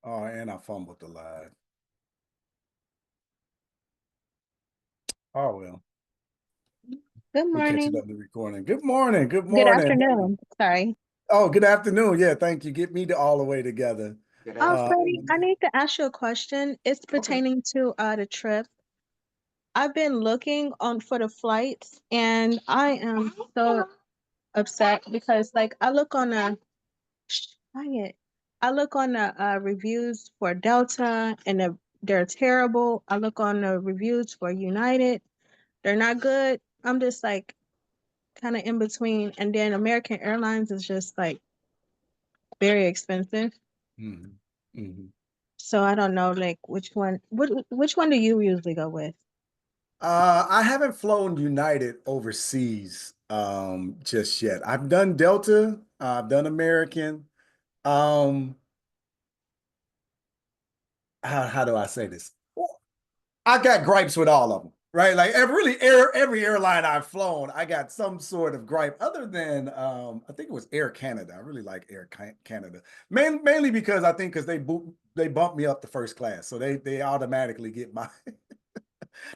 Oh, and I fumbled the live. Oh well, Good we'll catch it morning. up in the recording. Good morning. Good Good morning. Hey. afternoon. Sorry. Oh, good afternoon. Yeah, thank you. Get me all the way together. Good Freddie, afternoon. I need to ask you a question. It's Okay. pertaining to the trip. I've been looking on for the flights and I am so upset because like I look on the dang it. I look on the reviews for Delta and they're terrible. I look on the reviews for United. They're not good. I'm just like kind of in between. And then American Airlines is just like very expensive. hmm hmm So I don't know like which one do you usually go with? I haven't flown United overseas just yet. I've done Delta, I've done American. Um, how do I say this? I got gripes with all of them, right? Like every airline I've flown, I got some sort of gripe. Other than I think it was Air Canada. I really like Canada, mainly because I think because they bumped me up to first class, so they automatically get my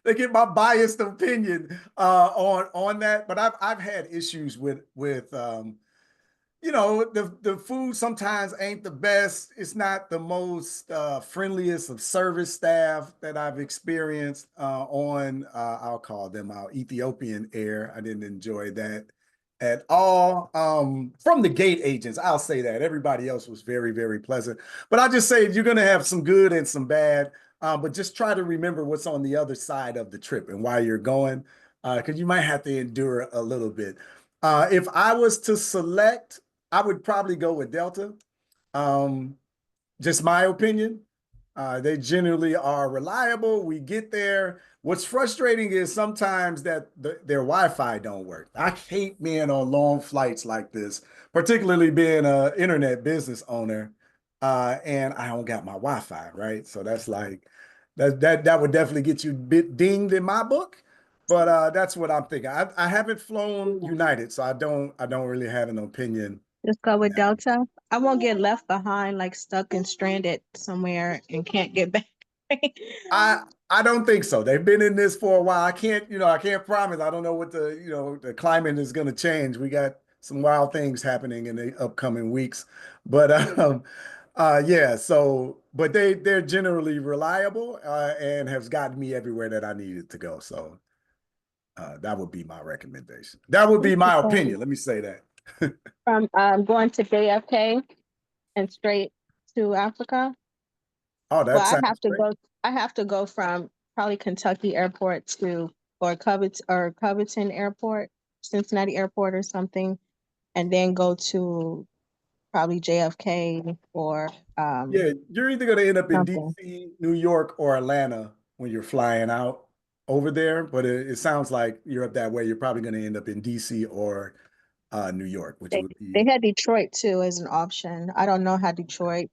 they get my biased opinion on that. But I've had issues with the food sometimes ain't the best. It's not the most friendliest of service staff that I've experienced on I'll call them our Ethiopian Air. I didn't enjoy that at all. From the gate agents, I'll say that everybody else was very, very pleasant. But I just say you're going to have some good and some bad. But just try to remember what's on the other side of the trip and why you're going, because you might have to endure a little bit. If I was to select, I would probably go with Delta. Um, just my opinion. They generally are reliable. We get there. What's frustrating is sometimes that their Wi-Fi don't work. I hate being on long flights like this, particularly being an internet business owner, and I don't got my Wi-Fi, right? So that's like that would definitely get you bit dinged in my book. But that's what I'm thinking. I haven't flown United, so I don't really have an opinion. Just go with Delta. I won't get left behind, like stuck and stranded somewhere and can't get back. I don't think so. They've been in this for a while. I can't promise. I don't know what the climate is going to change. We got some wild things happening in the upcoming weeks, but yeah. So, but they're generally reliable and has gotten me everywhere that I needed to go. So that would be my recommendation. That would be my opinion. Let me say that. From going to JFK and straight to Africa. Oh, Well, that sounds great. I have to go from probably Kentucky Airport to or Covington Airport, Cincinnati Airport or something, and then go to probably JFK or Yeah, you're either going to end up in something. DC, New York, or Atlanta when you're flying out over there. But it sounds like you're up that way. You're probably going to end up in DC or New York, which would They be. had Detroit too as an option. I don't know how Detroit.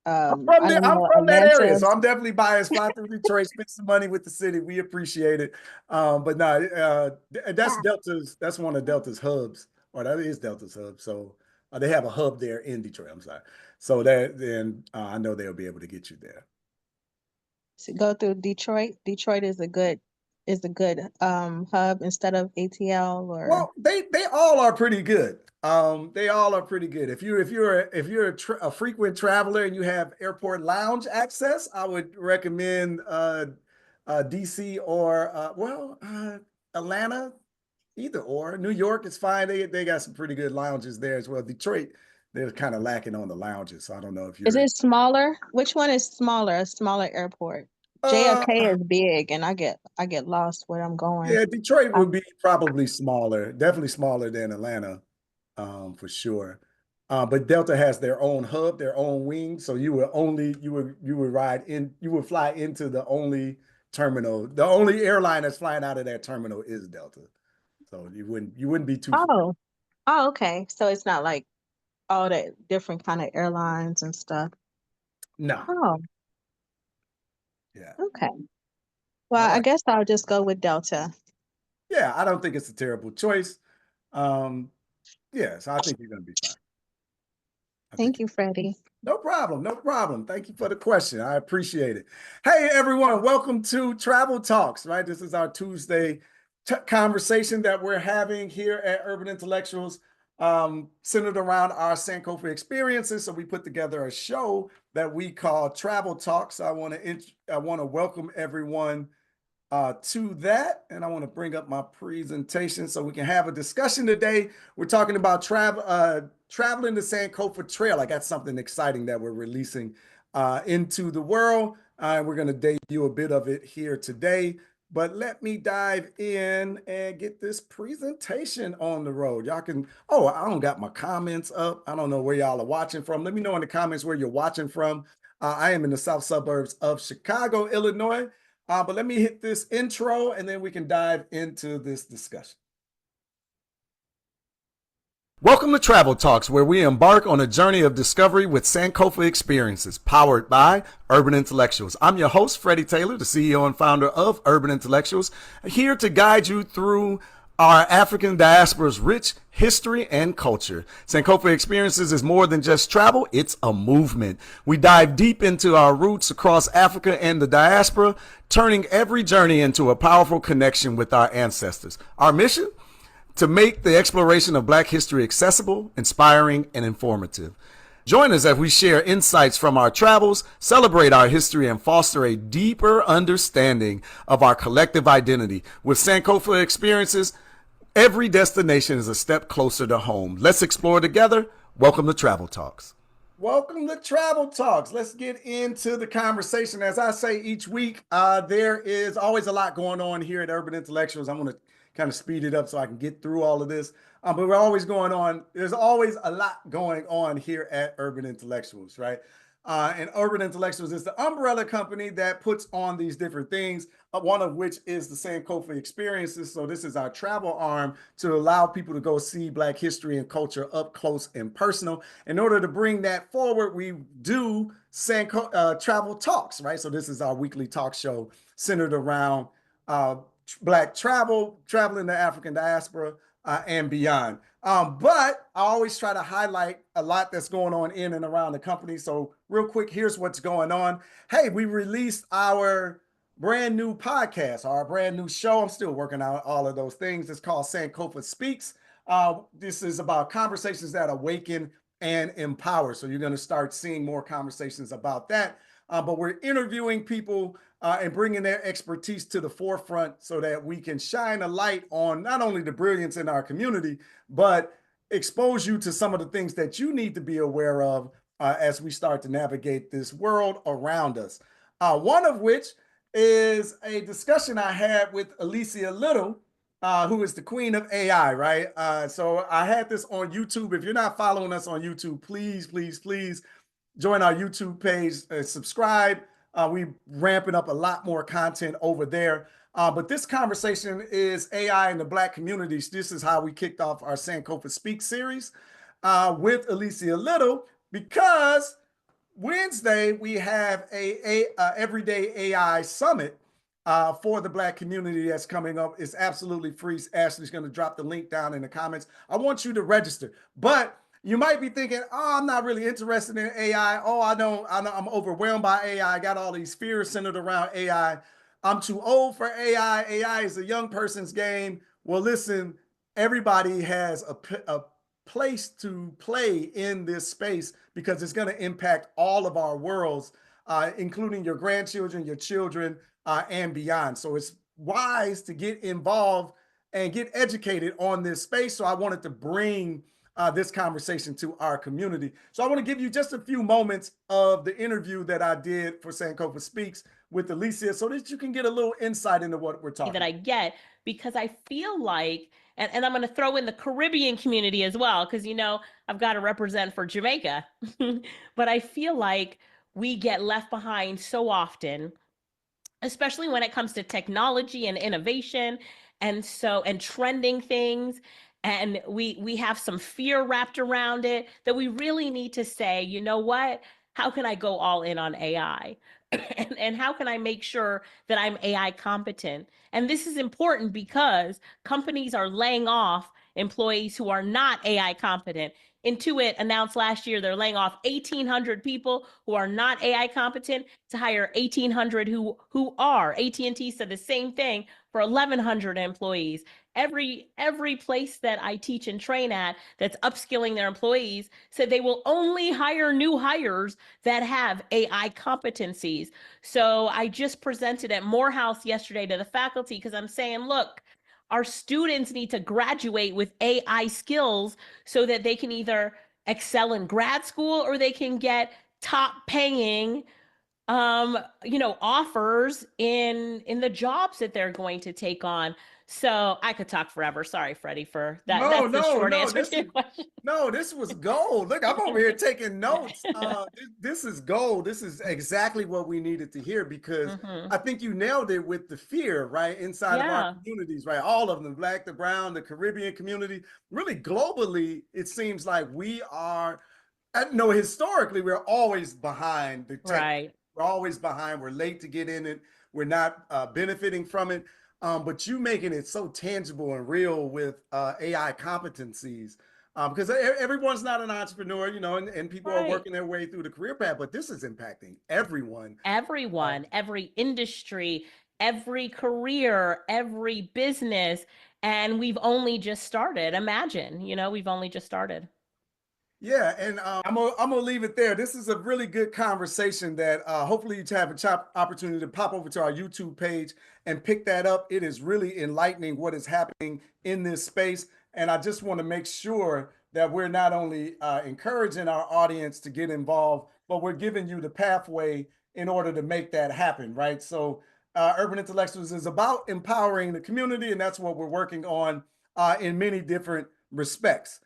I'm from I there. don't I'm know from that area, Atlanta. so I'm definitely biased. Fly through Detroit, spend some money with the city. We appreciate it. But no, that's Delta's. That's one of Delta's hubs, or that is Delta's hub. So they have a hub there in Detroit. I'm sorry. So that then I know they'll be able to get you there. To go through Detroit. Detroit is a good hub instead of ATL or Well, they all are pretty good. They all are pretty good. If you're a frequent traveler and you have airport lounge access, I would recommend DC or Atlanta, either or. New York is fine. They got some pretty good lounges there as well. Detroit, they're kind of lacking on the lounges, so I don't know if is you're. it smaller? Which one is smaller? A smaller airport. Uh, JFK is big and I get lost where I'm going. yeah, Detroit I, would be probably smaller, definitely smaller than Atlanta. For sure. But Delta has their own hub, their own wing. So you would fly into the only terminal. The only airline that's flying out of that terminal is Delta. So you wouldn't be too. oh. Oh, okay. So it's not like all the different kind of airlines and stuff. No. Oh, Yeah. okay. Well, All I right. guess I'll just go with Delta. Yeah, I don't think it's a terrible choice. Um, yeah, so I think you're gonna be fine. I think. Thank you, Freddie. No problem. No problem. Thank you for the question. I appreciate it. Hey, everyone. Welcome to Travel Talks, right? This is our Tuesday conversation that we're having here at Urban Intellectuals, centered around our Sankofa experiences. So we put together a show that we call Travel Talks. I want to welcome everyone to that. And I want to bring up my presentation so we can have a discussion today. We're talking about traveling the Sankofa Trail. I got something exciting that we're releasing into the world. We're going to debut a bit of it here today. But let me dive in and get this presentation on the road. Y'all can, oh, I don't got my comments up. I don't know where y'all are watching from. Let me know in the comments where you're watching from. I am in the south suburbs of Chicago, Illinois. But let me hit this intro and then we can dive into this discussion. Welcome to Travel Talks, where we embark on a journey of discovery with Sankofa experiences, powered by Urban Intellectuals. I'm your host, Freddie Taylor, the CEO and founder of Urban Intellectuals, here to guide you through our African diaspora's rich history and culture. Sankofa Experiences is more than just travel, it's a movement. We dive deep into our roots across Africa and the diaspora, turning every journey into a powerful connection with our ancestors. Our mission? To make the exploration of Black history accessible, inspiring, and informative. Join us as we share insights from our travels, celebrate our history, and foster a deeper understanding of our collective identity. With Sankofa Experiences, every destination is a step closer to home. Let's explore together. Welcome to Travel Talks. Welcome to Travel Talks. Let's get into the conversation. As I say each week, there is always a lot going on here at Urban Intellectuals. I'm going to kind of speed it up so I can get through all of this. But we're always going on. There's always a lot going on here at Urban Intellectuals, right? And Urban Intellectuals is the umbrella company that puts on these different things, one of which is the Sankofa Experiences. So this is our travel arm to allow people to go see Black history and culture up close and personal. In order to bring that forward, we do Travel Talks, right? So this is our weekly talk show centered around Black traveling the African diaspora, and beyond. But I always try to highlight a lot that's going on in and around the company. So real quick, here's what's going on. Hey, we released our brand new podcast, our brand new show. I'm still working on all of those things. It's called Sankofa Speaks. This is about conversations that awaken and empower. So you're going to start seeing more conversations about that. But we're interviewing people and bringing their expertise to the forefront so that we can shine a light on not only the brilliance in our community, but expose you to some of the things that you need to be aware of as we start to navigate this world around us. One of which is a discussion I had with Alicia Lyttle, who is the queen of AI, right? So I had this on YouTube. If you're not following us on YouTube, please, please, please join our YouTube page, subscribe. We ramping up a lot more content over there. But this conversation is AI in the Black communities. This is how we kicked off our Sankofa Speak series with Alicia Lyttle, because Wednesday we have a Everyday AI Summit for the Black community that's coming up. It's absolutely free. Ashley's going to drop the link down in the comments. I want you to register. But you might be thinking, oh, I'm not really interested in AI. Oh, I'm overwhelmed by AI. I got all these fears centered around AI. I'm too old for AI. AI is a young person's game. Well, listen, everybody has a place to play in this space because it's going to impact all of our worlds, including your grandchildren, your children, and beyond. So it's wise to get involved and get educated on this space. So I wanted to bring this conversation to our community. So I want to give you just a few moments of the interview that I did for Sankofa Speaks with Alicia so that you can get a little insight into what we're talking about. That I get, because I feel like, and I'm going to throw in the Caribbean community as well, because, I've got to represent for Jamaica, but I feel like we get left behind so often, especially when it comes to technology and innovation and trending things. And we have some fear wrapped around it that we really need to say, you know what? How can I go all in on AI? And how can I make sure that I'm AI competent? And this is important because companies are laying off employees who are not AI competent. Intuit announced last year they're laying off 1,800 people who are not AI competent to hire 1,800 who are. AT&T said the same thing for 1,100 employees. Every place that I teach and train at that's upskilling their employees said they will only hire new hires that have AI competencies. So I just presented at Morehouse yesterday to the faculty because I'm saying, look, our students need to graduate with AI skills so that they can either excel in grad school or they can get top paying offers in the jobs that they're going to take on. So I could talk forever. Sorry, Freddie, for that. No, That's the no, short no. answer to your question. No, this was gold. Look, I'm over here taking notes. This is gold. This is exactly what we needed to hear because I think you nailed it with the fear, right? Inside of our Yeah, communities, right? All of them, Black, the Brown, the Caribbean community, really globally, it seems like we are, no, historically, we're always behind the tech. right. We're always behind. We're late to get in it. We're not benefiting from it. But you making it so tangible and real with AI competencies, because everyone's not an entrepreneur, and people are Right. working their way through the career path, but this is impacting everyone. Everyone, every industry, every career, every business. And we've only just started. Imagine, we've only just started. Yeah, and I'm gonna leave it there. This is a really good conversation that hopefully you have a opportunity to pop over to our YouTube page and pick that up. It is really enlightening what is happening in this space, and I just want to make sure that we're not only encouraging our audience to get involved, but we're giving you the pathway in order to make that happen, right? So, Urban Intellectuals is about empowering the community, and that's what we're working on in many different respects.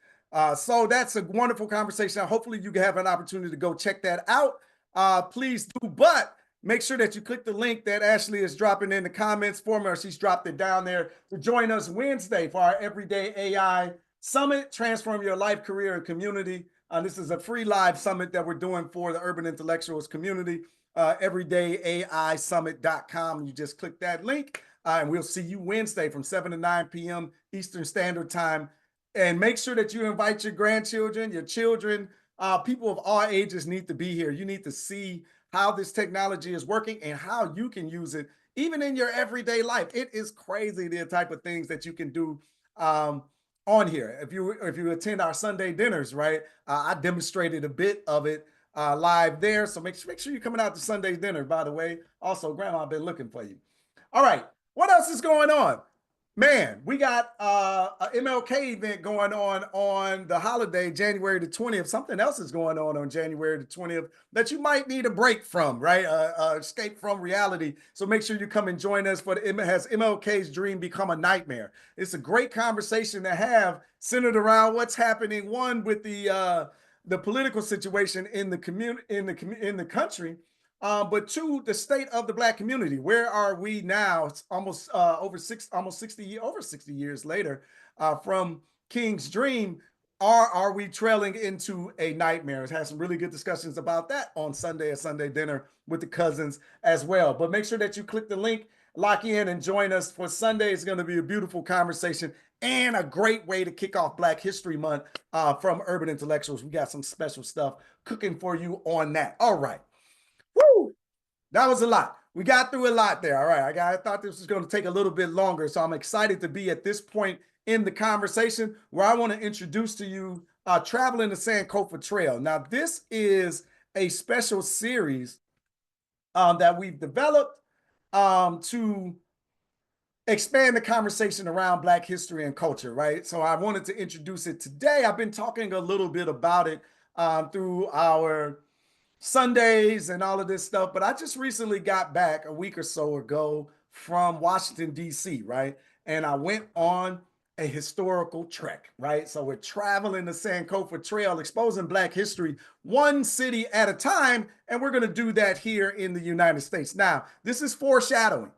So that's a wonderful conversation. Hopefully you can have an opportunity to go check that out. Please do, but make sure that you click the link that Ashley is dropping in the comments for me, or she's dropped it down there to join us Wednesday for our Everyday AI Summit, Transform Your Life, Career, and Community. This is a free live summit that we're doing for the Urban Intellectuals community, everydayAIsummit.com. You just click that link, and we'll see you Wednesday from 7 to 9 p.m. Eastern Standard Time. And make sure that you invite your grandchildren, your children, people of all ages need to be here. You need to see how this technology is working and how you can use it even in your everyday life. It is crazy the type of things that you can do on here. If you attend our Sunday dinners, right? I demonstrated a bit of it live there. So make sure you're coming out to Sunday dinner, by the way. Also, Grandma, I've been looking for you. All right. What else is going on? Man, we got a MLK event going on the holiday, January the 20th. Something else is going on January the 20th that you might need a break from, right? Escape from reality. So make sure you come and join us for Has MLK's Dream Become a Nightmare? It's a great conversation to have centered around what's happening, one, with the political situation in the community, in the country, but two, the state of the Black community. Where are we now? It's almost almost 60 years later from King's Dream. Are we trailing into a nightmare? It has some really good discussions about that on Sunday, a Sunday dinner with the cousins as well. But make sure that you click the link, lock in, and join us for Sunday. It's going to be a beautiful conversation and a great way to kick off Black History Month from Urban Intellectuals. We got some special stuff cooking for you on that. All right. Woo! That was a lot. We got through a lot there. All right. I thought this was going to take a little bit longer. So I'm excited to be at this point in the conversation where I want to introduce to you Traveling the Sankofa Trail. Now, this is a special series that we've developed to expand the conversation around Black history and culture, right? So I wanted to introduce it today. I've been talking a little bit about it through our Sundays and all of this stuff. But I just recently got back a week or so ago from Washington, D.C., right? And I went on a historical trek, right? So we're traveling the Sankofa Trail, exposing Black history one city at a time. And we're going to do that here in the United States. Now, this is foreshadowing.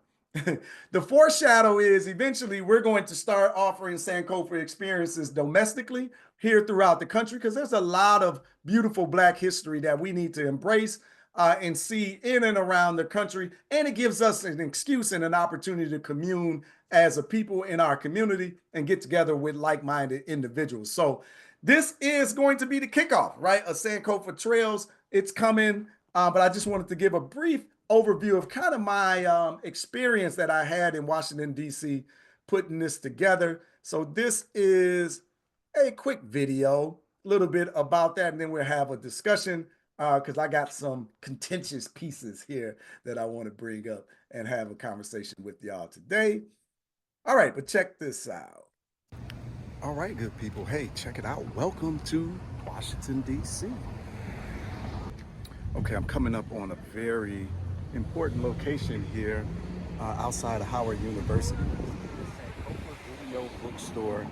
The foreshadow is eventually we're going to start offering Sankofa experiences domestically here throughout the country because there's a lot of beautiful Black history that we need to embrace. and see in and around the country. And it gives us an excuse and an opportunity to commune as a people in our community and get together with like-minded individuals. So this is going to be the kickoff, right? A Sankofa Trails. It's coming, but I just wanted to give a brief overview of kind of my experience that I had in Washington, D.C. putting this together. So this is a quick video, a little bit about that, and then we'll have a discussion because I got some contentious pieces here that I want to bring up and have a conversation with y'all today. All right, but check this out. All right, good people. Hey, check it out. Welcome to Washington, D.C. Okay, I'm coming up on a very important location here outside of Howard University. Video bookstore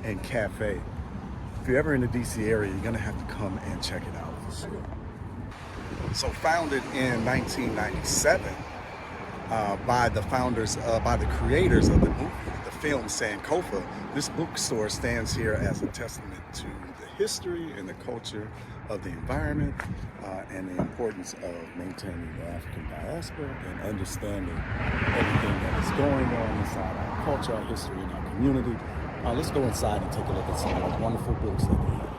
and cafe. If you're ever in the DC area, you're gonna have to come and check it out for sure. So founded in 1997 by the creators of the movie, the film Sankofa, this bookstore stands here as a testament to the history and the culture of the environment and the importance of maintaining the African diaspora and understanding everything that is going on inside our culture, our history, and our community. Let's go inside and take a look at some of the wonderful books that they have.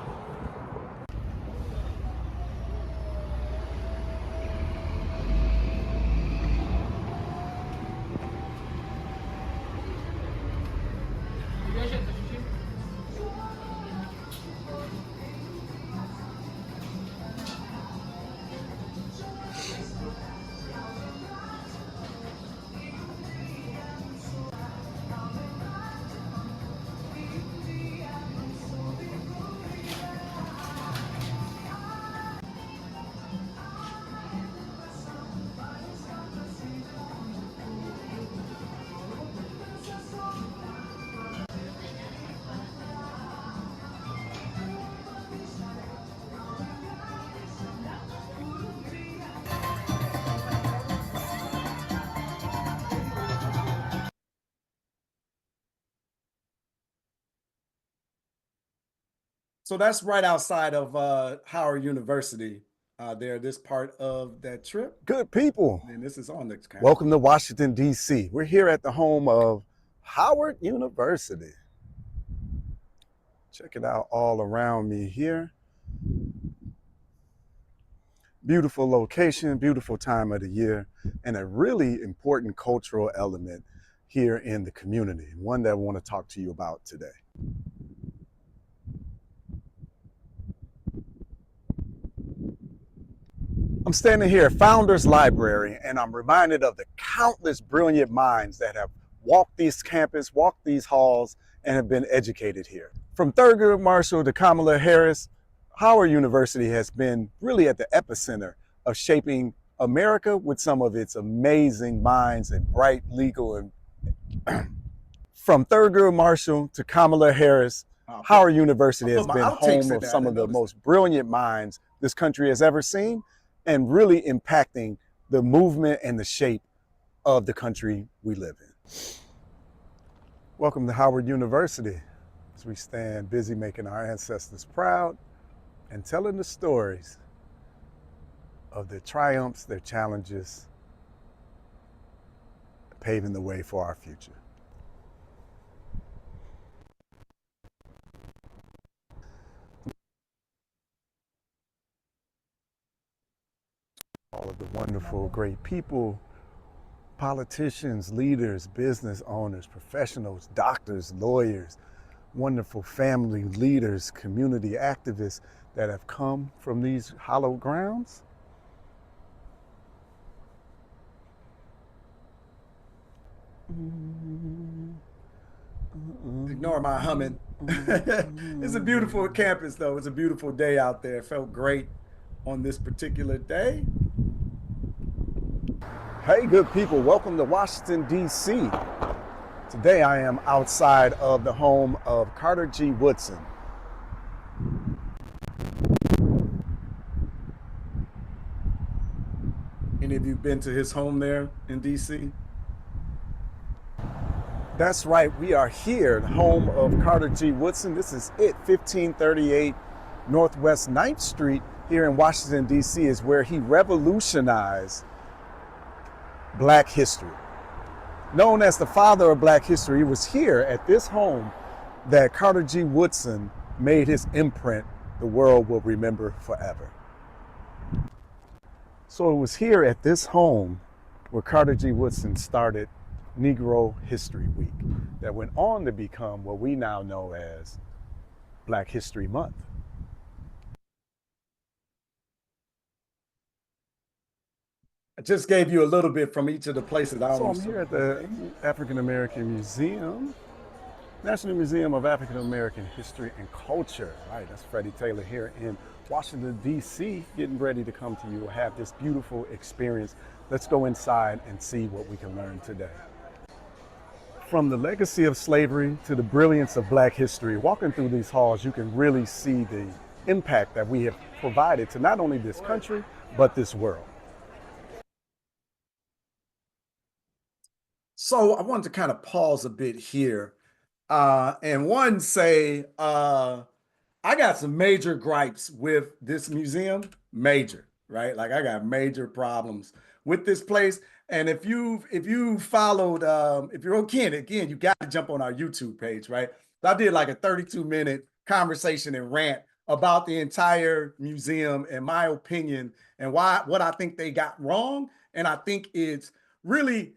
So that's right outside of Howard University. This part of that trip. Good people. And this is on the camera. Welcome to Washington, D.C. We're here at the home of Howard University. Check it out all around me here. Beautiful location, beautiful time of the year, and a really important cultural element here in the community, one that I want to talk to you about today. I'm standing here at Founders Library, and I'm reminded of the countless brilliant minds that have walked this campus, walked these halls, and have been educated here. From Thurgood Marshall to Kamala Harris, Howard University has been really at the epicenter of shaping America with some of its amazing minds and bright legal and from Thurgood Marshall to Kamala Harris, Howard University has been home of some of the most brilliant minds this country has ever seen, and really impacting the movement and the shape of the country we live in. Welcome to Howard University, as we stand busy making our ancestors proud and telling the stories of their triumphs, their challenges, paving the way for our future. All of the wonderful, great people, politicians, leaders, business owners, professionals, doctors, lawyers, wonderful family leaders, community activists that have come from these hallowed grounds. Ignore my humming. It's a beautiful campus, though. It's a beautiful day out there. It felt great on this particular day. Hey, good people. Welcome to Washington, D.C. Today I am outside of the home of Carter G. Woodson. Any of you been to his home there in D.C.? That's right, we are here, the home of Carter G. Woodson. This is it, 1538 Northwest 9th Street here in Washington, D.C. is where he revolutionized Black history. Known as the father of Black history, it was here at this home that Carter G. Woodson made his imprint the world will remember forever. So it was here at this home where Carter G. Woodson started Negro History Week that went on to become what we now know as Black History Month. I just gave you a little bit from each of the places. So I'm here at the African American Museum, National Museum of African American History and Culture. Right, that's Freddie Taylor here in Washington, D.C., getting ready to come to you, have this beautiful experience. Let's go inside and see what we can learn today. From the legacy of slavery to the brilliance of Black history, walking through these halls, you can really see the impact that we have provided to not only this country, but this world. So I wanted to kind of pause a bit here and one say, I got some major gripes with this museum, major, right? Like I got major problems with this place. And if you followed, if you're again, you got to jump on our YouTube page, right? So I did like a 32-minute conversation and rant about the entire museum and my opinion and what I think they got wrong. And I think it's really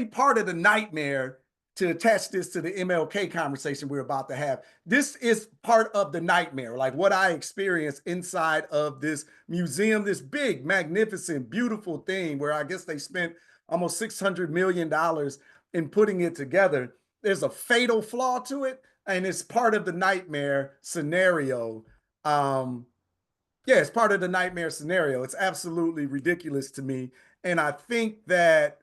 part of the nightmare to attach this to the MLK conversation we're about to have. This is part of the nightmare, like what I experienced inside of this museum, this big, magnificent, beautiful thing where I guess they spent almost $600 million in putting it together. There's a fatal flaw to it, and it's part of the nightmare scenario. It's part of the nightmare scenario. It's absolutely ridiculous to me. And I think that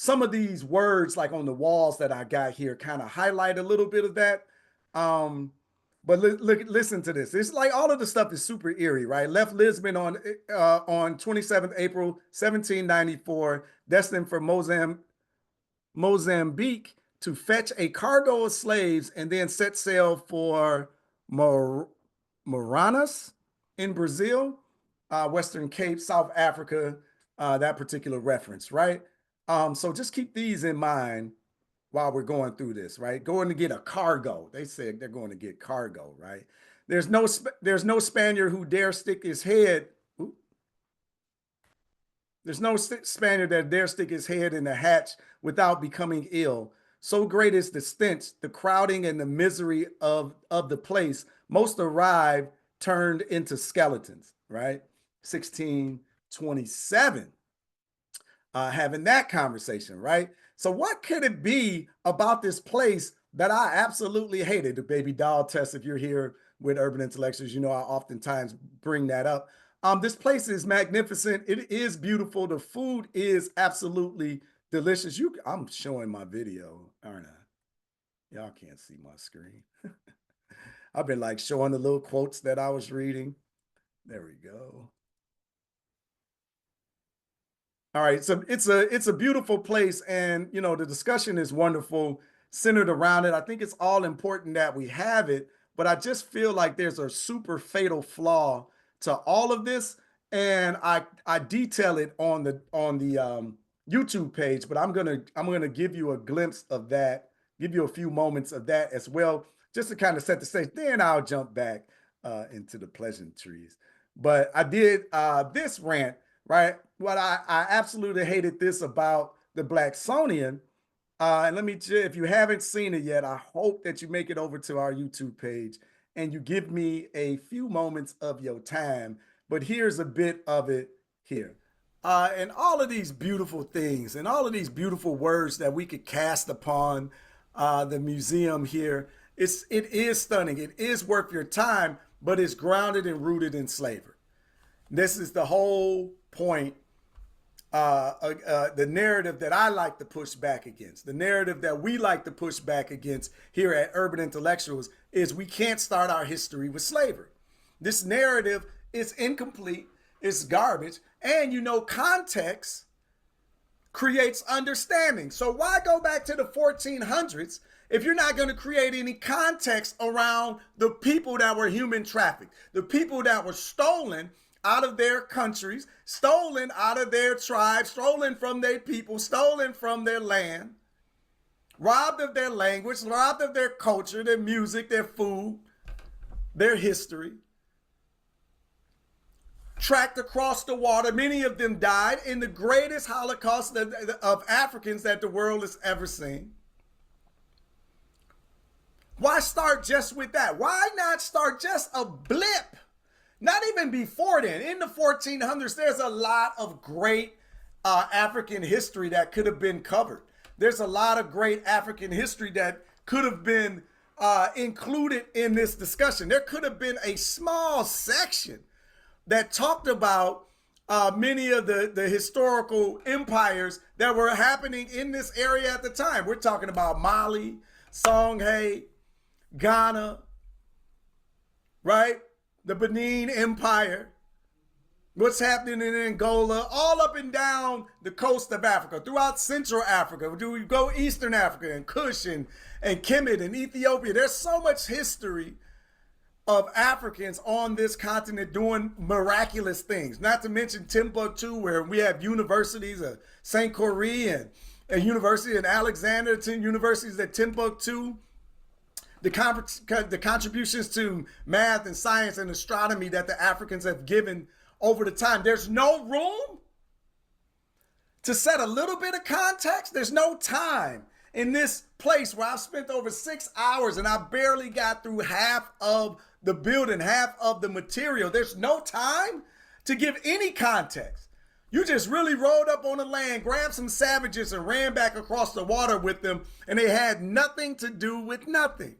some of these words like on the walls that I got here kind of highlight a little bit of that. But listen to this. It's like all of the stuff is super eerie, right? Left Lisbon on 27th April, 1794, destined for Mozambique to fetch a cargo of slaves and then set sail for Manaus in Brazil, Western Cape, South Africa, that particular reference, right? So just keep these in mind while we're going through this, right? Going to get a cargo. They said they're going to get cargo, right? There's no Spaniard who dare stick his head. There's no Spaniard that dare stick his head in the hatch without becoming ill. So great is the stench, the crowding, and the misery of the place. Most arrive turned into skeletons, right? 1627. Having that conversation, right? So what could it be about this place that I absolutely hated? The baby doll test, if you're here with Urban Intellectuals, you know I oftentimes bring that up. This place is magnificent. It is beautiful. The food is absolutely delicious. I'm showing my video, aren't I? Y'all can't see my screen. I've been like showing the little quotes that I was reading. There we go. All right, so it's a beautiful place, and you know the discussion is wonderful, centered around it. I think it's all important that we have it, but I just feel like there's a super fatal flaw to all of this, and I detail it on the YouTube page, but I'm gonna give you a glimpse of that, give you a few moments of that as well, just to kind of set the stage. Then I'll jump back into the pleasantries. But I did this rant. Right. What I absolutely hated this about the Blacksonian. And let me, if you haven't seen it yet, I hope that you make it over to our YouTube page and you give me a few moments of your time. But here's a bit of it here. And all of these beautiful things and all of these beautiful words that we could cast upon the museum here. It is stunning. It is worth your time, but it's grounded and rooted in slavery. This is the whole point, the narrative that I like to push back against, the narrative that we like to push back against here at Urban Intellectuals is we can't start our history with slavery. This narrative is incomplete, it's garbage, and you know context creates understanding. So why go back to the 1400s if you're not going to create any context around the people that were human trafficked, the people that were stolen out of their countries, stolen out of their tribes, stolen from their people, stolen from their land, robbed of their language, robbed of their culture, their music, their food, their history, tracked across the water. Many of them died in the greatest Holocaust of Africans that the world has ever seen. Why start just with that? Why not start just a blip? Not even before then. In the 1400s, there's a lot of great African history that could have been covered. There's a lot of great African history that could have been included in this discussion. There could have been a small section that talked about many of the historical empires that were happening in this area at the time. We're talking about Mali, Songhai, Ghana, right? The Benin Empire, what's happening in Angola, all up and down the coast of Africa, throughout Central Africa. Do we go Eastern Africa and Kush and Kemet and Ethiopia? There's so much history of Africans on this continent doing miraculous things. Not to mention Timbuktu, where we have universities of St. Corey and a university in Alexander, 10 universities at Timbuktu. The contributions to math and science and astronomy that the Africans have given over the time. There's no room to set a little bit of context. There's no time in this place where I've spent over 6 hours and I barely got through half of the building, half of the material. There's no time to give any context. You just really rode up on the land, grabbed some savages and ran back across the water with them, and they had nothing to do with nothing.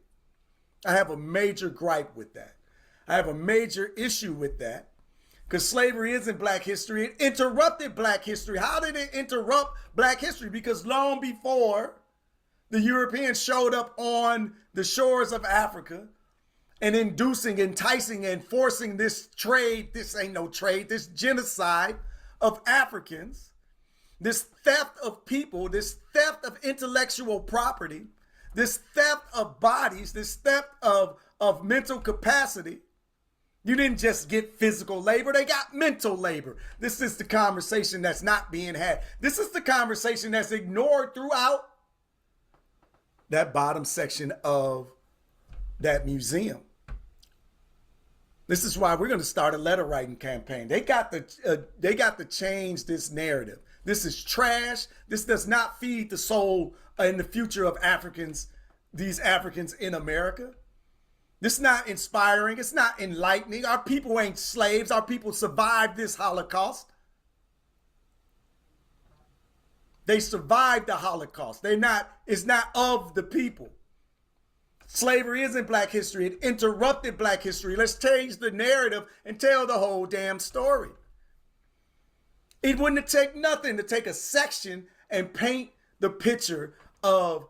I have a major gripe with that. I have a major issue with that, because slavery isn't Black history. It interrupted Black history. How did it interrupt Black history? Because long before the Europeans showed up on the shores of Africa and enticing, and forcing this trade, this ain't no trade, this genocide of Africans, this theft of people, this theft of intellectual property, this theft of bodies, this theft of mental capacity. You didn't just get physical labor, they got mental labor. This is the conversation that's not being had. This is the conversation that's ignored throughout that bottom section of that museum. This is why we're going to start a letter writing campaign. They got to change this narrative. This is trash. This does not feed the soul in the future of Africans, these Africans in America. This is not inspiring. It's not enlightening. Our people ain't slaves. Our people survived this Holocaust. They survived the Holocaust. It's not of the people. Slavery isn't Black history. It interrupted Black history. Let's change the narrative and tell the whole damn story. It wouldn't take nothing to take a section and paint the picture of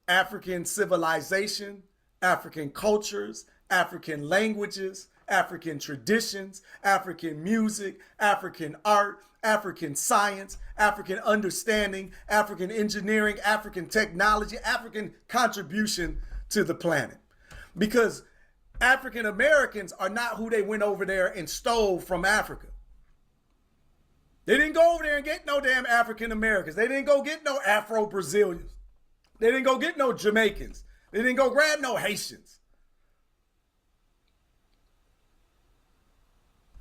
African civilization, African cultures, African languages, African traditions, African music, African art, African science, African understanding, African engineering, African technology, African contribution to the planet. Because African Americans are not who they went over there and stole from Africa. They didn't go over there and get no damn African Americans. They didn't go get no Afro Brazilians. They didn't go get no Jamaicans. They didn't go grab no Haitians.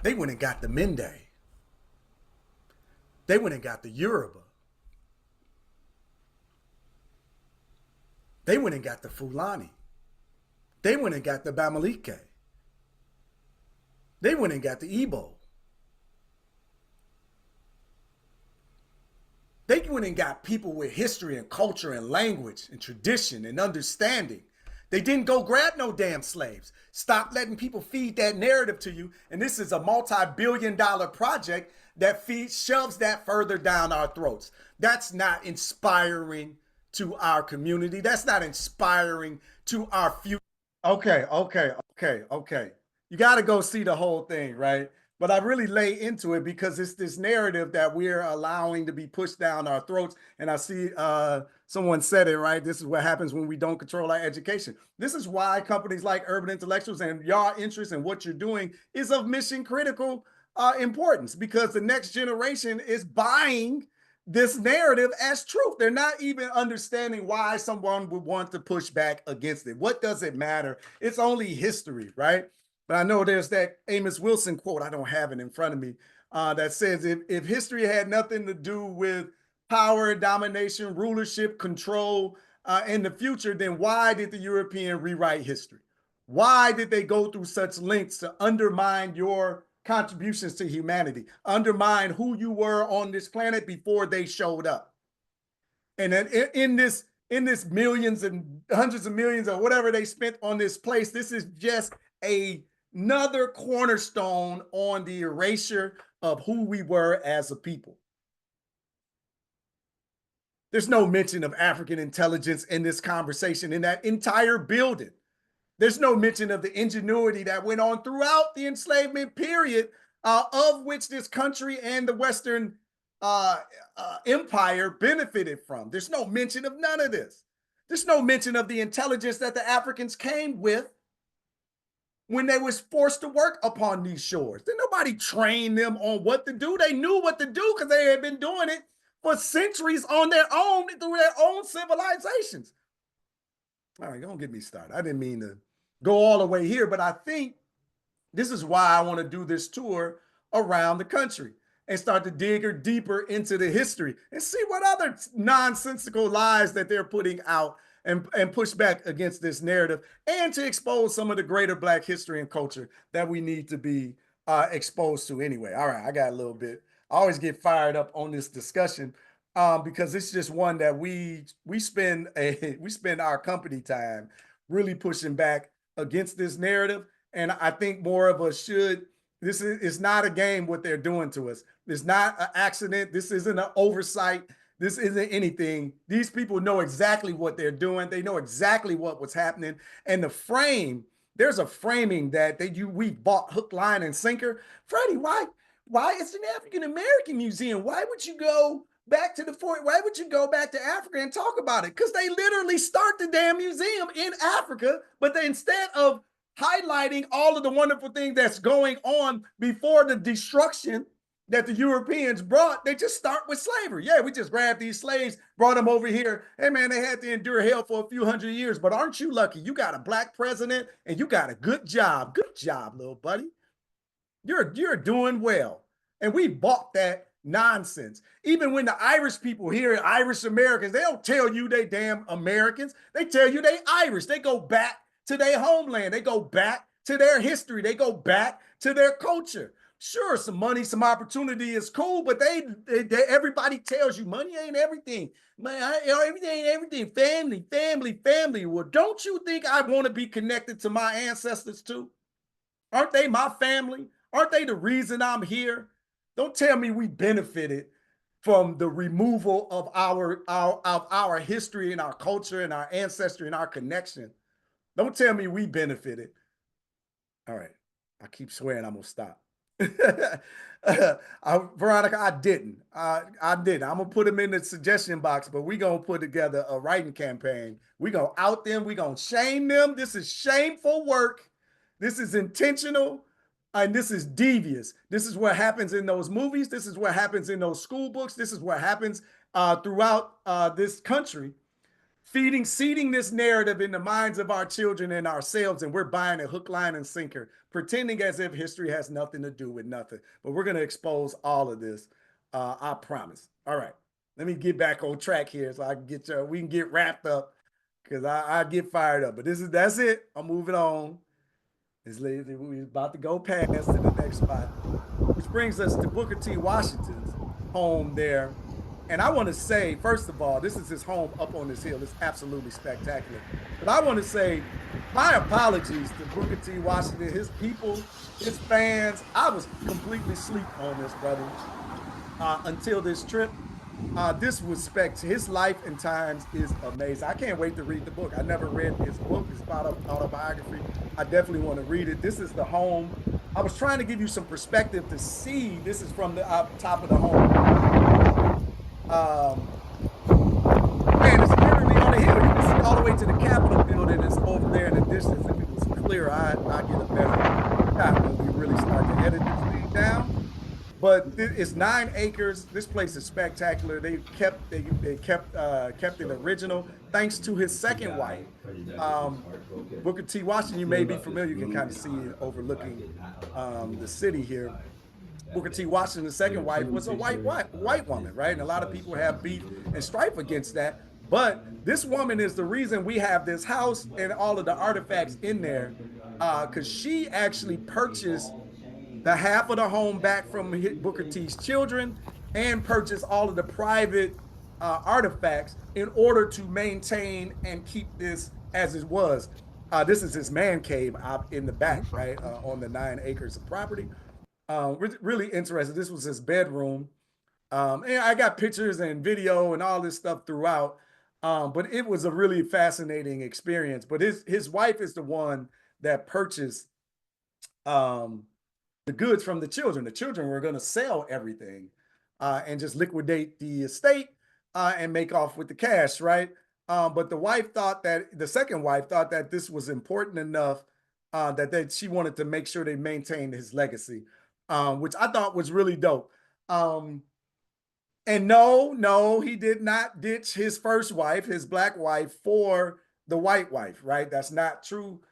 They went and got the Mende. They went and got the Yoruba. They went and got the Fulani. They went and got the Bamileke. They went and got the Igbo. They went and got people with history and culture and language and tradition and understanding. They didn't go grab no damn slaves. Stop letting people feed that narrative to you. And this is a multi-billion-dollar project that shoves that further down our throats. That's not inspiring to our community. That's not inspiring to our future. Okay. You got to go see the whole thing, right? but I really lay into it because it's this narrative that we're allowing to be pushed down our throats. And I see someone said it, right? This is what happens when we don't control our education. This is why companies like Urban Intellectuals and your interest in what you're doing is of mission critical importance, because the next generation is buying this narrative as truth. They're not even understanding why someone would want to push back against it. What does it matter? It's only history, right? But I know there's that Amos Wilson quote, I don't have it in front of me, that says if history had nothing to do with power, domination, rulership, control in the future, then why did the European rewrite history? Why did they go through such lengths to undermine your contributions to humanity, undermine who you were on this planet before they showed up? And then in this millions and hundreds of millions or whatever they spent on this place, this is just another cornerstone on the erasure of who we were as a people. There's no mention of African intelligence in this conversation, in that entire building. There's no mention of the ingenuity that went on throughout the enslavement period, of which this country and the Western empire benefited from. There's no mention of none of this. There's no mention of the intelligence that the Africans came with when they was forced to work upon these shores. Did nobody train them on what to do? They knew what to do because they had been doing it for centuries on their own through their own civilizations. All right, don't get me started. I didn't mean to go all the way here, but I think this is why I want to do this tour around the country and start to dig deeper into the history and see what other nonsensical lies that they're putting out and push back against this narrative, and to expose some of the greater Black history and culture that we need to be exposed to anyway. All right, I got a little bit. I always get fired up on this discussion because it's just one that we spend our company time really pushing back against this narrative. And I think more of us should. This is not a game what they're doing to us. It's not an accident. This isn't an oversight. This isn't anything. These people know exactly what they're doing. They know exactly what was happening. And there's a framing that we bought hook, line, and sinker. Freddie, why it's an African American museum? Why would you go back to the fort? Why would you go back to Africa and talk about it? Because they literally start the damn museum in Africa, but instead of highlighting all of the wonderful things that's going on before the destruction that the Europeans brought, they just start with slavery. Yeah, we just grabbed these slaves, brought them over here. Hey, man, they had to endure hell for a few hundred years, but aren't you lucky? You got a Black president and you got a good job. Good job, little buddy. You're doing well. And we bought that nonsense. Even when the Irish people here, Irish Americans, they don't tell you they damn Americans. They tell you they Irish. They go back to their homeland. They go back to their history. They go back to their culture. Sure, some money, some opportunity is cool, but everybody tells you money ain't everything. Man, everything ain't everything. Family, family, family. Well, don't you think I want to be connected to my ancestors too? Aren't they my family? Aren't they the reason I'm here? Don't tell me we benefited from the removal of our history and our culture and our ancestry and our connection. Don't tell me we benefited. All right, I keep swearing I'm gonna stop. Veronica, I didn't. I'm gonna put them in the suggestion box, but we're gonna put together a writing campaign. We're gonna out them, we're gonna shame them. This is shameful work. This is intentional, and this is devious. This is what happens in those movies. This is what happens in those school books. This is what happens throughout this country. Seeding this narrative in the minds of our children and ourselves, and we're buying it hook, line, and sinker, pretending as if history has nothing to do with nothing. But we're going to expose all of this, I promise. All right, let me get back on track here so I can we can get wrapped up, because I get fired up. But that's it. I'm moving on. We're about to go past to the next spot, which brings us to Booker T. Washington's home there. And I want to say, first of all, this is his home up on this hill. It's absolutely spectacular. But I want to say my apologies to Booker T. Washington, his people, his fans. I was completely asleep on this, brother, until this trip. This was his life and times is amazing. I can't wait to read the book. I never read his book. It's about autobiography. I definitely want to read it. This is the home I was trying to give you some perspective to see. This is from the top of the home. Man, it's literally on the hill. You can see all the way to the Capitol building. It's over there in the distance. If it was clear, I get a better shot when we really start to edit this thing down. But it's 9 acres. This place is spectacular. They kept it original thanks to his second wife. Booker T. Washington, you may be familiar. You can kind of see it overlooking the city here. Booker T. Washington's second wife was a white woman, right? And a lot of people have beef and strife against that. But this woman is the reason we have this house and all of the artifacts in there, because she actually purchased the half of the home back from Booker T's children and purchased all of the private artifacts in order to maintain and keep this as it was. This is his man cave out in the back, right, on the 9 acres of property. Really interesting. This was his bedroom. And I got pictures and video and all this stuff throughout. But it was a really fascinating experience. But his wife is the one that purchased the goods from the children. The children were going to sell everything and just liquidate the estate and make off with the cash, right? But the second wife thought that this was important enough that she wanted to make sure they maintained his legacy, which I thought was really dope. And no, he did not ditch his first wife, his black wife, for the white wife, right? That's not true.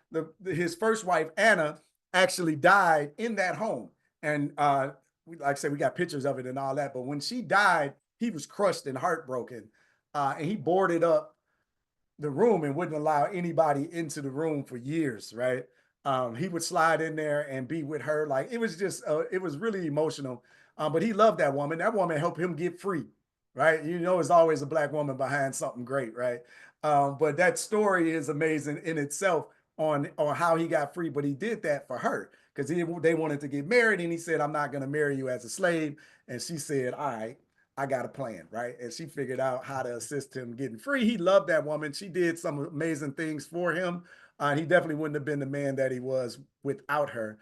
His first wife, Anna, actually died in that home. And like I said, we got pictures of it and all that. But when she died, he was crushed and heartbroken. And he boarded up the room and wouldn't allow anybody into the room for years, right? He would slide in there and be with her. Like, it was just, it was really emotional. But he loved that woman. That woman helped him get free, right? You know, there's always a black woman behind something great, right? But that story is amazing in itself on how he got free. But he did that for her because they wanted to get married. And he said, I'm not going to marry you as a slave. And she said, all right, I got a plan, right? And she figured out how to assist him getting free. He loved that woman. She did some amazing things for him. He definitely wouldn't have been the man that he was without her.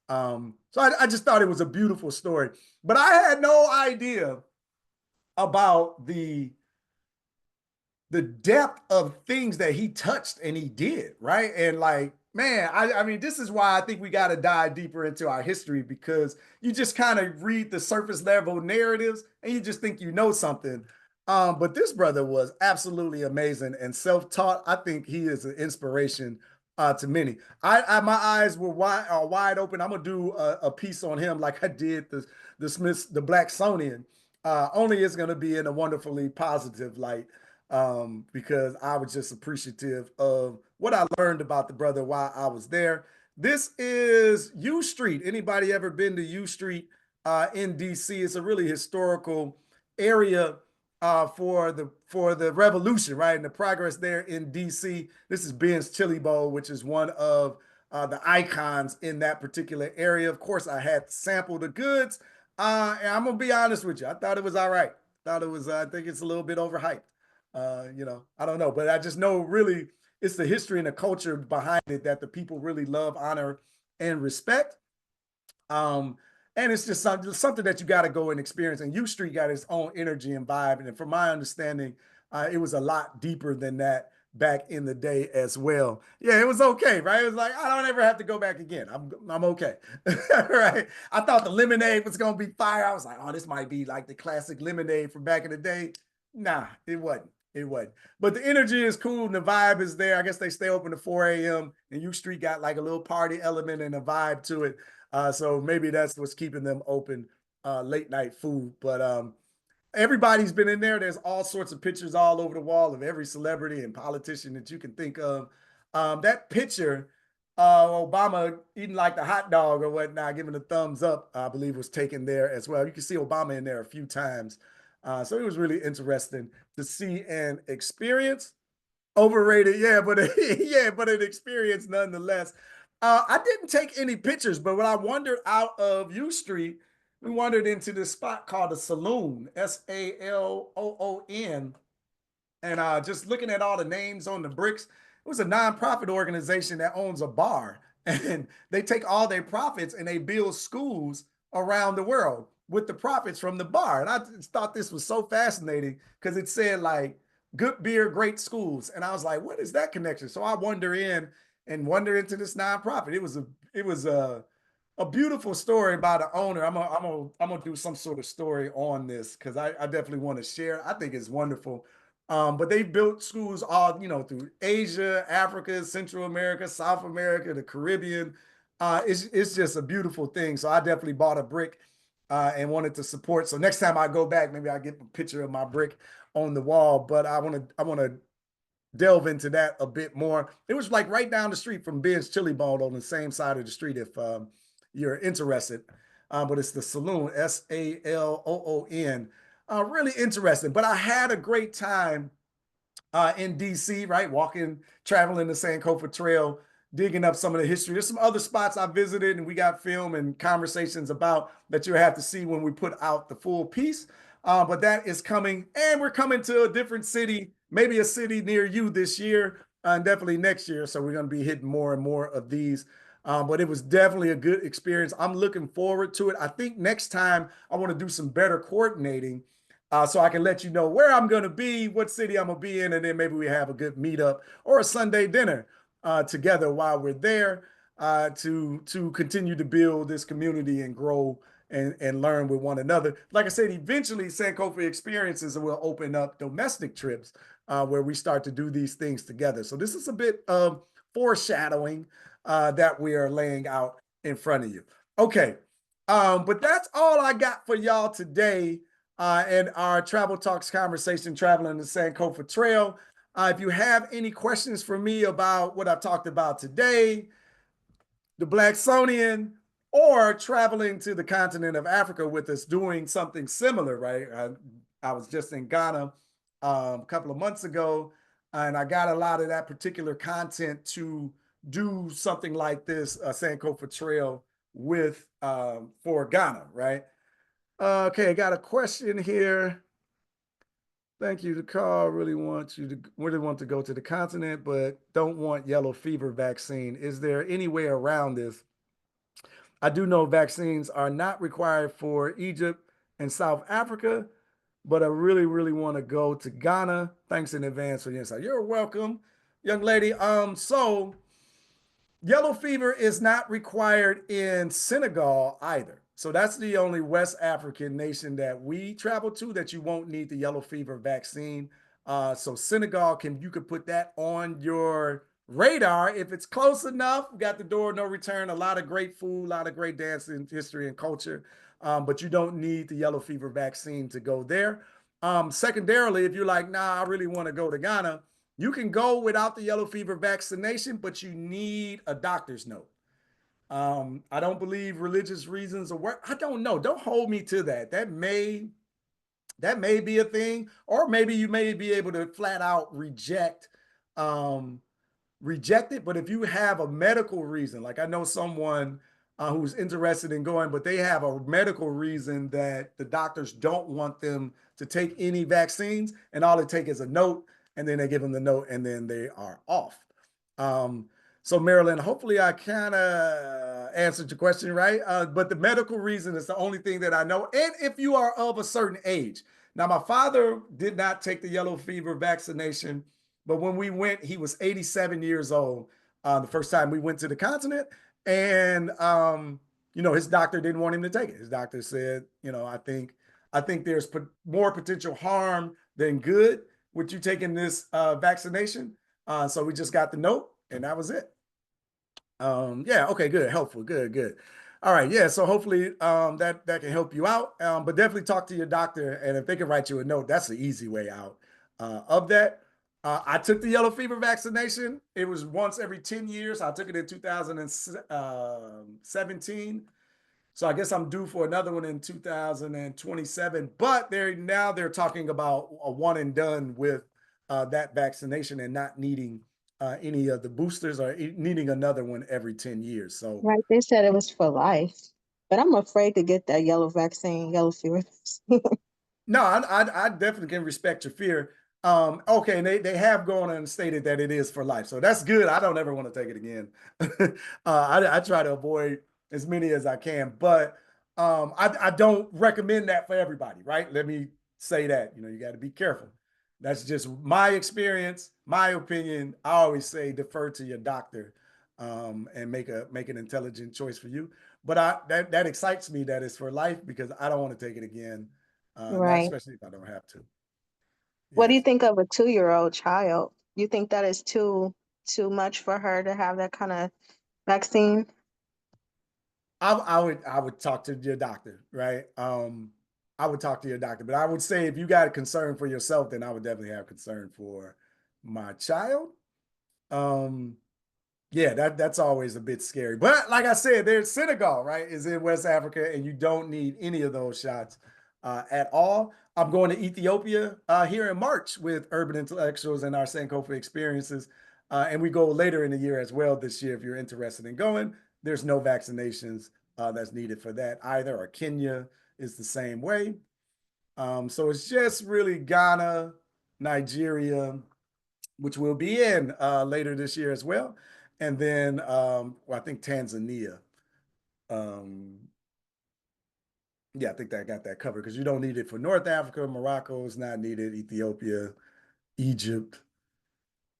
So I just thought it was a beautiful story. But I had no idea about the depth of things that he touched and he did, right? And like, man, I mean, this is why I think we got to dive deeper into our history, because you just kind of read the surface level narratives and you just think you know something. But this brother was absolutely amazing and self-taught. I think he is an inspiration to many. My eyes were wide open. I'm gonna do a piece on him like I did the Smiths, the Blacksonian. Only it's gonna be in a wonderfully positive light, because I was just appreciative of what I learned about the brother while I was there. This is U Street. Anybody ever been to U Street in DC? It's a really historical area for the revolution, right? And the progress there in DC. This is Ben's Chili Bowl, which is one of the icons in that particular area. Of course, I had to sample the goods. And I'm gonna be honest with you. I thought it was all right. I think it's a little bit overhyped. I don't know, but I just know really it's the history and the culture behind it that the people really love, honor, and respect. And it's just something that you got to go and experience. And U Street got its own energy and vibe. And from my understanding, it was a lot deeper than that back in the day as well. Yeah, it was okay, right? It was like, I don't ever have to go back again. I'm okay. Right. I thought the lemonade was gonna be fire. I was like, oh, this might be like the classic lemonade from back in the day. Nah, it wasn't. It wasn't. But the energy is cool and the vibe is there. I guess they stay open to 4 a.m. and U Street got like a little party element and a vibe to it. So maybe that's what's keeping them open, late night food. But everybody's been in there. There's all sorts of pictures all over the wall of every celebrity and politician that you can think of. That picture, Obama eating like the hot dog or whatnot, giving a thumbs up, I believe was taken there as well. You can see Obama in there a few times. So it was really interesting to see and experience. Overrated, yeah, but but an experience nonetheless. I didn't take any pictures, but when I wandered out of U Street, we wandered into this spot called the Saloon, Saloon, and just looking at all the names on the bricks. It was a nonprofit organization that owns a bar and they take all their profits and they build schools around the world with the profits from the bar. And I just thought this was so fascinating because it said like good beer, great schools. And I was like, what is that connection? So I wander into this nonprofit. It was a beautiful story by the owner. I'm gonna do some sort of story on this because I definitely want to share. I think it's wonderful. But they built schools all, through Asia, Africa, Central America, South America, the Caribbean. It's just a beautiful thing. So I definitely bought a brick and wanted to support. So next time I go back, maybe I get a picture of my brick on the wall. But I want to delve into that a bit more. It was like right down the street from Ben's Chili Bowl on the same side of the street if you're interested. But it's the Saloon, Saloon. Really interesting. But I had a great time in DC, right? Traveling the Sankofa Trail, digging up some of the history. There's some other spots I visited and we got film and conversations about that you'll have to see when we put out the full piece. But that is coming, and we're coming to a different city, maybe a city near you this year, and definitely next year. So we're going to be hitting more and more of these. But it was definitely a good experience. I'm looking forward to it. I think next time I want to do some better coordinating so I can let you know where I'm going to be, what city I'm going to be in, and then maybe we have a good meetup or a Sunday dinner together while we're there to continue to build this community and grow and learn with one another. Like I said, eventually Sankofa Experiences will open up domestic trips where we start to do these things together. So this is a bit of foreshadowing that we are laying out in front of you. Okay, but that's all I got for y'all today in our Travel Talks conversation, traveling the Sankofa Trail. If you have any questions for me about what I've talked about today, the Blacksonian, or traveling to the continent of Africa with us doing something similar, right? I was just in Ghana a couple of months ago, and I got a lot of that particular content to do something like this, Sankofa Trail with for Ghana, right? Okay, I got a question here. Thank you to call. Really want to go to the continent, but don't want yellow fever vaccine. Is there any way around this? I do know vaccines are not required for Egypt and South Africa, but I really, really want to go to Ghana. Thanks in advance for your insight. You're welcome, young lady. So yellow fever is not required in Senegal either. So that's the only West African nation that we travel to that you won't need the yellow fever vaccine. So Senegal, you could put that on your radar if it's close enough. We got the door, no return, a lot of great food, a lot of great dancing, history, and culture. But you don't need the yellow fever vaccine to go there. Secondarily, if you're like, nah, I really want to go to Ghana, you can go without the yellow fever vaccination, but you need a doctor's note. I don't believe religious reasons or what. I don't know. Don't hold me to that. That may be a thing, or maybe you may be able to flat out reject it. But if you have a medical reason, like I know someone who's interested in going, but they have a medical reason that the doctors don't want them to take any vaccines, and all it takes is a note, and then they give them the note, and then they are off. So Marilyn, hopefully I kind of answered your question, right? But the medical reason is the only thing that I know. And if you are of a certain age. Now, my father did not take the yellow fever vaccination, but when we went, he was 87 years old the first time we went to the continent. And, his doctor didn't want him to take it. His doctor said, I think there's more potential harm than good with you taking this vaccination. So we just got the note, and that was it. Yeah, okay, good, helpful, good. All right, yeah, so hopefully that can help you out. But definitely talk to your doctor, and if they can write you a note, that's the easy way out of that. I took the yellow fever vaccination. It was once every 10 years. I took it in 2017. So I guess I'm due for another one in 2027. But they're talking about a one and done with that vaccination and not needing any of the boosters or needing another one every 10 years. So Right, they said it was for life, but I'm afraid to get that yellow fever vaccine. no, I definitely can respect your fear. Okay, and they have gone and stated that it is for life, so that's good. I don't ever want to take it again. I try to avoid as many as I can, but I don't recommend that for everybody, right? Let me say that. You got to be careful. That's just my experience, my opinion. I always say defer to your doctor, and make an intelligent choice for you. But that excites me that it's for life because I don't want to take it again, not Right. especially if I don't have to. What do Yes. you think of a 2-year-old child? You think that is too much for her to have that kind of vaccine? I would talk to your doctor, right? I would talk to your doctor, but I would say if you got a concern for yourself, then I would definitely have concern for my child. Um, yeah, that's always a bit scary. But like I said, there's Senegal, right? Is in West Africa, and you don't need any of those shots at all. I'm going to Ethiopia here in March with Urban Intellectuals and our Sankofa experiences. And we go later in the year as well this year if you're interested in going. There's no vaccinations that's needed for that either, or Kenya is the same way. So it's just really Ghana, Nigeria, which we'll be in later this year as well. And then I think Tanzania. Um, yeah, I think that got that covered because you don't need it for North Africa. Morocco is not needed. Ethiopia, Egypt,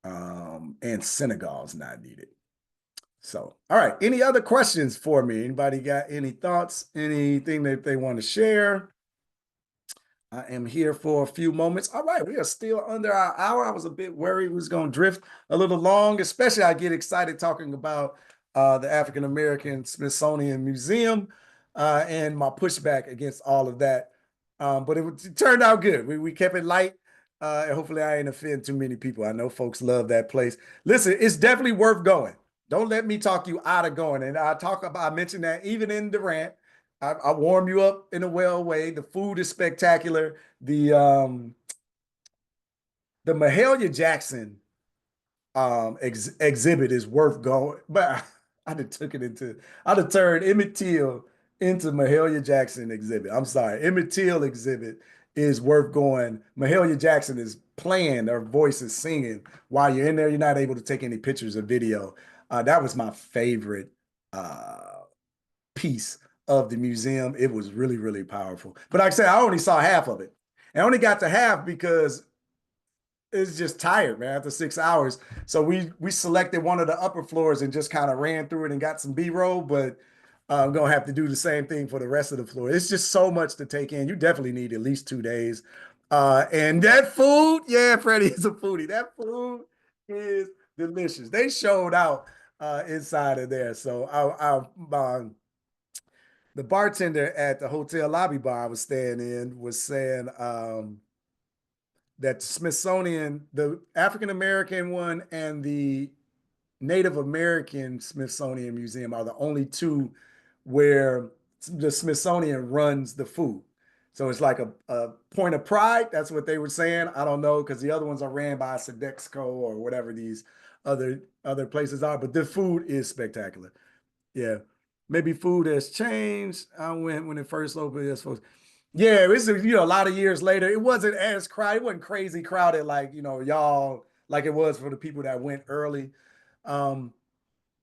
and Senegal is not needed. So, all right. Any other questions for me? Anybody got any thoughts? Anything that they want to share? I am here for a few moments. All right, we are still under our hour. I was a bit worried we was going to drift a little long, especially I get excited talking about the African American Smithsonian Museum and my pushback against all of that. But it turned out good. We kept it light. And hopefully I ain't offend too many people. I know folks love that place. Listen, it's definitely worth going. Don't let me talk you out of going. And I mentioned that even in the rant. I warm you up in a well way. The food is spectacular. The Mahalia Jackson exhibit is worth going. But I'd have turned Emmett Till into Mahalia Jackson exhibit. I'm sorry. Emmett Till exhibit is worth going. Mahalia Jackson is playing, her voice is singing while you're in there. You're not able to take any pictures or video. That was my favorite piece of the museum. It was really, really powerful. But like I said, I only saw half of it. I only got to half because it's just tired, man, after 6 hours. So we selected one of the upper floors and just kind of ran through it and got some B-roll, but I'm gonna have to do the same thing for the rest of the floor. It's just so much to take in. You definitely need at least 2 days. And that food, yeah, Freddie is a foodie. That food is delicious. They showed out inside of there. So the bartender at the hotel lobby bar I was staying in was saying that Smithsonian, the African American one and the Native American Smithsonian Museum are the only two where the Smithsonian runs the food. So it's like a point of pride. That's what they were saying. I don't know because the other ones are ran by Sodexo or whatever these other places are. But the food is spectacular. Yeah. Maybe food has changed. I went when it first opened. Yeah, it's a lot of years later. It wasn't as crowded. It wasn't crazy crowded like y'all like it was for the people that went early. Um,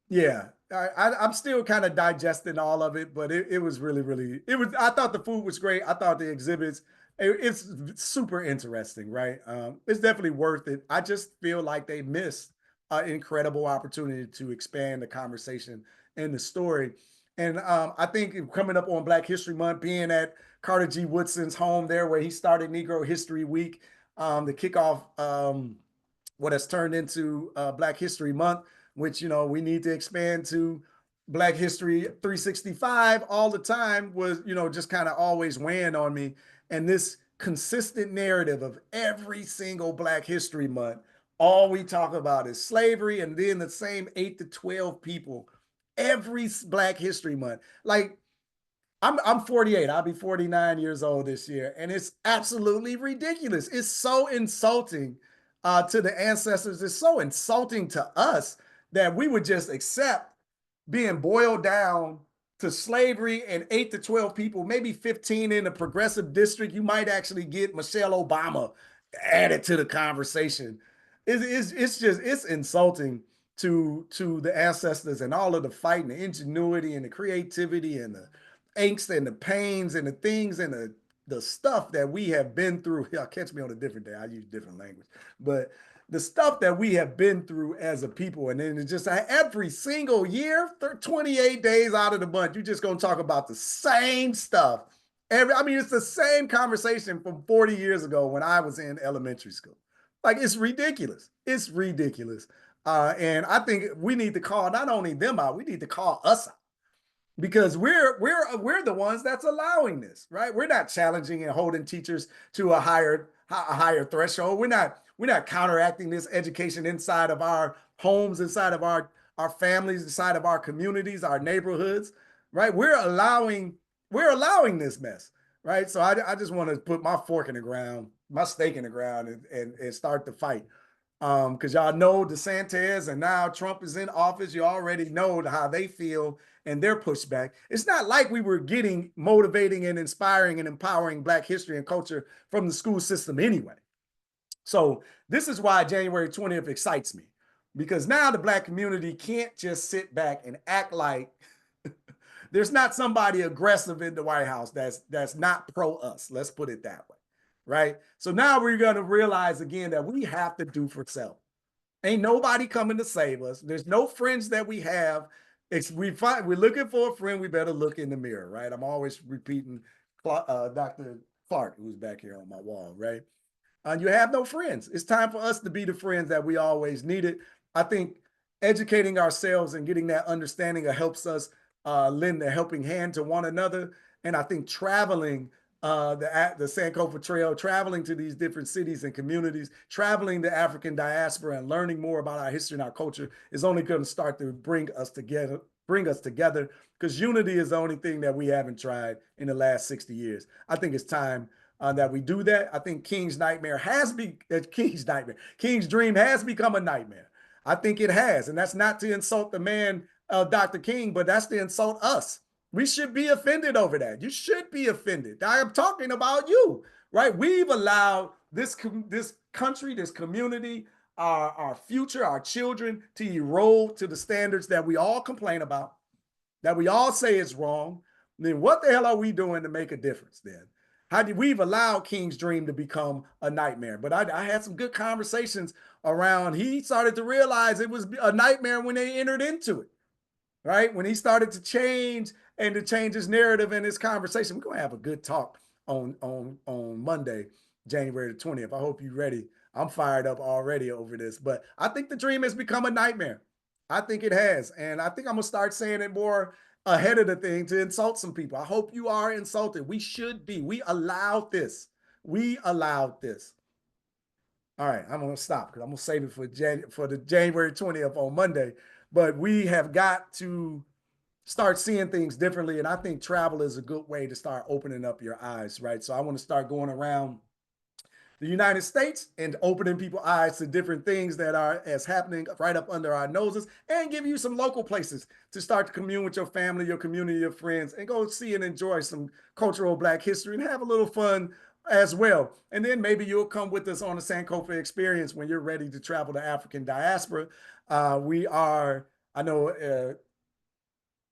yeah, I'm still kind of digesting all of it, but it was really, really, it was, I thought the food was great. I thought the exhibits, it's super interesting, right? It's definitely worth it. I just feel like they missed an incredible opportunity to expand the conversation and the story. And I think coming up on Black History Month, being at Carter G. Woodson's home there where he started Negro History Week, the kickoff, what has turned into Black History Month, which we need to expand to Black History 365 all the time, was just kind of always weighing on me. And this consistent narrative of every single Black History Month, all we talk about is slavery, and then the same 8 to 12 people every Black History Month. Like, I'm 48. I'll be 49 years old this year, and it's absolutely ridiculous. It's so insulting to the ancestors. It's so insulting to us that we would just accept being boiled down to slavery and 8 to 12 people, maybe 15 in the progressive district. You might actually get Michelle Obama added to the conversation. It's insulting to the ancestors and all of the fight and the ingenuity and the creativity and the angst and the pains and the things and the stuff that we have been through. Y'all catch me on a different day. I use different language, but the stuff that we have been through as a people. And then it's just every single year, 28 days out of the month, you're just going to talk about the same stuff. I mean, it's the same conversation from 40 years ago when I was in elementary school. Like, it's ridiculous. It's ridiculous. And I think we need to call not only them out, we need to call us out, because we're the ones that's allowing this, right? We're not challenging and holding teachers to a higher threshold. We're not counteracting this education inside of our homes, inside of our families, inside of our communities, our neighborhoods, right? We're allowing this mess, right? So I just want to put my fork in the ground, my stake in the ground, and start the fight. Because y'all know DeSantis and now Trump is in office. You already know how they feel and their pushback. It's not like we were getting motivating and inspiring and empowering Black history and culture from the school system anyway. So this is why January 20th excites me, because now the Black community can't just sit back and act like there's not somebody aggressive in the White House that's not pro us. Let's put it that way, right? So now we're going to realize again that we have to do for self. Ain't nobody coming to save us. There's no friends that we have. We're looking for a friend. We better look in the mirror, right? I'm always repeating Dr. Clark, who's back here on my wall, right? You have no friends. It's time for us to be the friends that we always needed. I think educating ourselves and getting that understanding helps us lend a helping hand to one another. And I think traveling the Sankofa Trail, traveling to these different cities and communities, traveling the African diaspora and learning more about our history and our culture is only going to start to bring us together, because unity is the only thing that we haven't tried in the last 60 years. I think it's time that we do that. I think King's dream has become a nightmare. I think it has. And that's not to insult the man, Dr. King, but that's to insult us. We should be offended over that. You should be offended. I am talking about you, right? We've allowed this country, this community, our future, our children to erode to the standards that we all complain about, that we all say is wrong. Then what the hell are we doing to make a difference then? We've allowed King's dream to become a nightmare? But I had some good conversations around, he started to realize it was a nightmare when they entered into it, right? When he started to change his narrative and his conversation. We're going to have a good talk on Monday, January the 20th. I hope you're ready. I'm fired up already over this, but I think the dream has become a nightmare. I think it has. And I think I'm going to start saying it more ahead of the thing to insult some people. I hope you are insulted. We should be. We allowed this. We allowed this. All right, I'm going to stop because I'm going to save it for the January 20th on Monday. But we have got to start seeing things differently. And I think travel is a good way to start opening up your eyes, right? So I want to start going around the United States and opening people's eyes to different things that are happening right up under our noses, and give you some local places to start to commune with your family, your community, your friends, and go see and enjoy some cultural Black history and have a little fun as well. And then maybe you'll come with us on the Sankofa experience when you're ready to travel to African diaspora. I know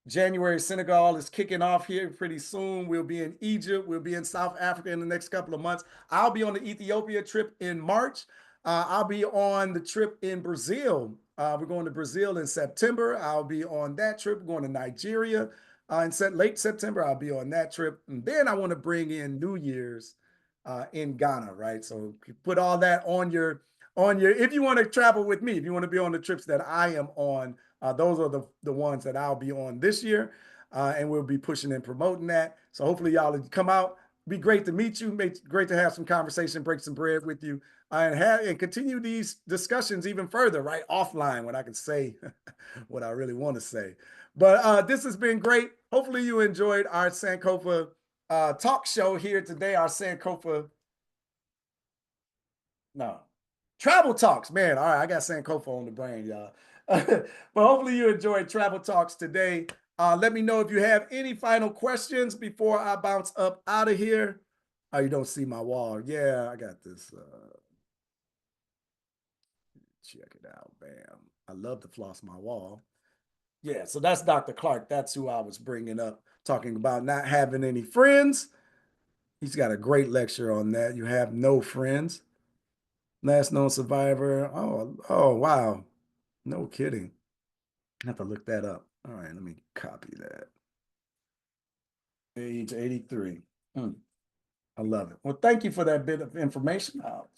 January Senegal is kicking off here pretty soon. We'll be in Egypt. We'll be in South Africa in the next couple of months. I'll be on the Ethiopia trip in March. I'll be on the trip in Brazil. We're going to Brazil in September. I'll be on that trip. We're going to Nigeria in late September. I'll be on that trip. And then I want to bring in New Year's in Ghana, right? So put all that on your, if you want to travel with me, if you want to be on the trips that I am on, those are the ones that I'll be on this year, and we'll be pushing and promoting that. So hopefully y'all come out. Be great to meet you. Great to have some conversation, break some bread with you, and continue these discussions even further, right? Offline, when I can say what I really want to say. But this has been great. Hopefully you enjoyed our Sankofa talk show here today, our Sankofa Travel Talks, man. All right, I got Sankofa on the brain, y'all. But hopefully you enjoyed Travel Talks today. Let me know if you have any final questions before I bounce up out of here. Oh, you don't see my wall. Yeah, I got this. Check it out. Bam. I love to floss my wall. Yeah, so that's Dr. Clark. That's who I was bringing up, talking about not having any friends. He's got a great lecture on that. You have no friends. Last known survivor. Oh, wow. No kidding. I have to look that up. All right, let me copy that. Age 83. I love it. Well, thank you for that bit of information. I'll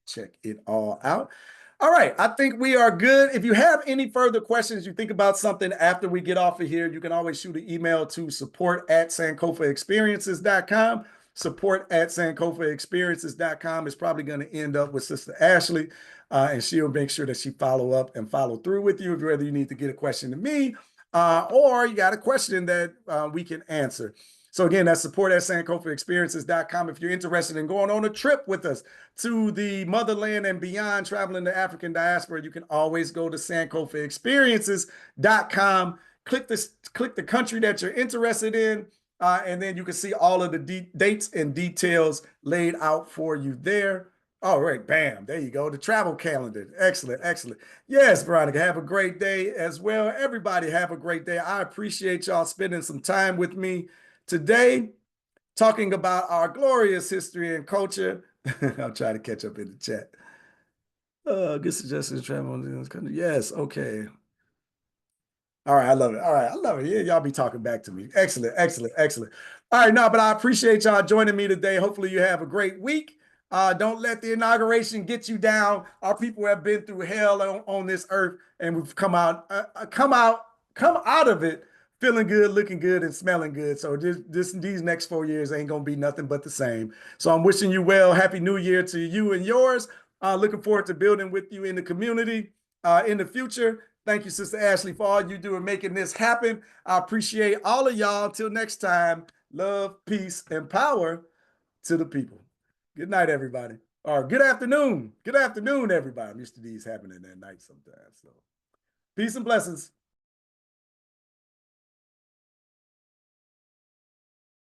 check it all out. All right, I think we are good. If you have any further questions, you think about something after we get off of here, you can always shoot an email to support@sankofaexperiences.com. Support@sankofaexperiences.com is probably going to end up with Sister Ashley, and she'll make sure that she follow up and follow through with you, whether you need to get a question to me or you got a question that we can answer. So again, that's support@sankofaexperiences.com. If you're interested in going on a trip with us to the motherland and beyond, traveling the African diaspora, you can always go to sankofaexperiences.com. Click the country that you're interested in, and then you can see all of the dates and details laid out for you there. All right, bam, there you go. The travel calendar. Excellent, excellent. Yes, Veronica, have a great day as well. Everybody have a great day. I appreciate y'all spending some time with me today, talking about our glorious history and culture. I'll try to catch up in the chat. Good suggestions, travel in this country. Yes, okay. All right, I love it. All right, I love it. Yeah, y'all be talking back to me. Excellent, excellent, excellent. All right, no, but I appreciate y'all joining me today. Hopefully you have a great week. Don't let the inauguration get you down. Our people have been through hell on this earth, and we've come out of it feeling good, looking good, and smelling good. So these next 4 years ain't gonna be nothing but the same. So I'm wishing you well. Happy New Year to you and yours. Looking forward to building with you in the community in the future. Thank you, Sister Ashley, for all you do in making this happen. I appreciate all of y'all. Until next time, love, peace, and power to the people. Good night, everybody. Or good afternoon. Good afternoon, everybody. I'm used to these happening at night sometimes. So peace and blessings.